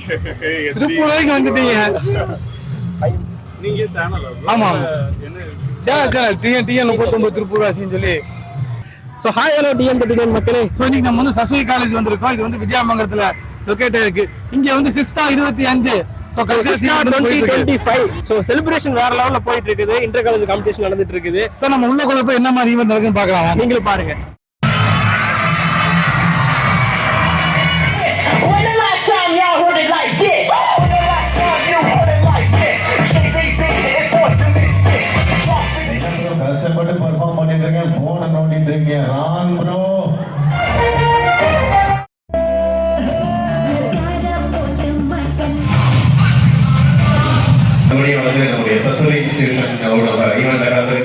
திருப்பூர் வரைக்கும் வந்துட்டீங்க. நீங்க சேனல் ஆமா சேனல் டிஎன் 39 திருப்பூர் வாசின்னு சொல்லி. ஸோ ஹாய் ஹலோ டிஎன் 39 மக்களே. ஸோ இன்னைக்கு நம்ம வந்து சசுவி காலேஜ் வந்திருக்கோம். இது வந்து விஜயமங்கலத்துல லொக்கேட் இருக்கு. இங்க வந்து சிஸ்டா 25 2025 ஸோ செலிப்ரேஷன் வேற லெவல்ல போயிட்டு இருக்குது. இன்டர் காலேஜ் காம்படிஷன் நடந்துட்டு இருக்குது. ஸோ நம்ம உள்ள கூட போய் என்ன மாதிரி ஈவென்ட் நடக்குன்னு பார்க்கலாம். நீங்களும் பாருங்க. கஷ்டப்பட்டு பெர்ஃபார்ம் பண்ணிட்டு இருக்கேன், போனை நோண்டிட்டு இருக்கேன். Wrong bro. வந்து நம்முடைய சசுரி இன்ஸ்டிடியூஷன் ஈவென்ட் நடக்குது.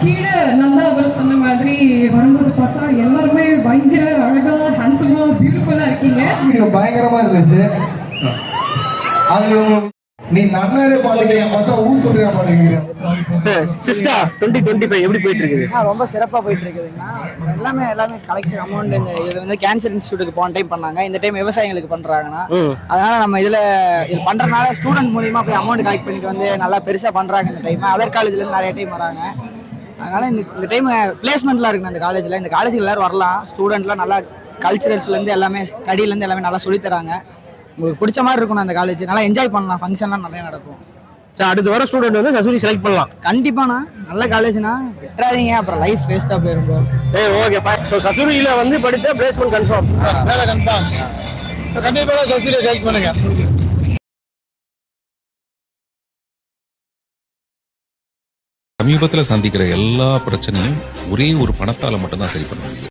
கீழே நல்லா அவர் சொன்ன மாதிரி வரும்போது பார்த்தா எல்லாருமே பயங்கர அழகா ஹேண்ட்ஸமா பியூட்டிஃபுல்லா இருக்கீங்க. பயங்கரமா இருந்துச்சு. அது நீ நன்னாரே பாட்டுக்கிறீங்க, பார்த்தா ஊர் சொல்றியா பாட்டுக்கிறீங்க. சிஸ்டா 2025 எப்படி போயிட்டு இருக்குது? ரொம்ப சிறப்பாக போயிட்டு இருக்குதுங்கண்ணா. எல்லாமே கலெக்ஷன் அமௌண்ட் இந்த இது வந்து கேன்சர் இன்ஸ்டியூட்டுக்கு போன டைம் பண்ணாங்க, இந்த டைம் விவசாயிகளுக்கு பண்றாங்கன்னா அதனால நம்ம இது பண்றதுனால ஸ்டூடெண்ட் மூலியமா போய் அமௌண்ட் கலெக்ட் பண்ணிட்டு வந்து நல்லா பெருசா பண்றாங்க. இந்த டைம் அதர் காலேஜ்ல இருந்து நிறைய டைம் வராங்க. அதனால இந்த டைம் பிளேஸ்மெண்ட்லாம் இருக்குண்ணா. இந்த காலேஜில் எல்லாரும் வரலாம். ஸ்டூடெண்ட்லாம் நல்லா கல்ச்சுரல்ஸ்லேருந்து எல்லாமே ஸ்டடியிலேருந்து எல்லாமே நல்லா சொல்லித்தராங்க. உங்களுக்கு பிடிச்ச மாதிரி இருக்கும் அந்த காலேஜ். நல்லா என்ஜாய் பண்ணலாம். ஃபங்க்ஷன்லாம் நிறைய நடக்கும். சார் அடுத்த வர ஸ்டூடெண்ட் வந்து சசுரி செலக்ட் பண்ணலாம். கண்டிப்பாண்ணா. நல்ல காலேஜ்னா விட்டுறாதீங்க, அப்புறம் லைஃப் வேஸ்ட்டாக போயிருக்கும். ஓகே. ஸோ சசுரியில் வந்து படித்தா பிளேஸ்மெண்ட் கன்ஃபார்ம். வேலை கன்ஃபார்ம். கண்டிப்பாக சசுரியை செலக்ட் பண்ணுங்க. சமீபத்துல சந்திக்கிற எல்லா பிரச்சனையும் ஒரே ஒரு பணத்தால மட்டும்தான் சரி பண்ண முடியும்.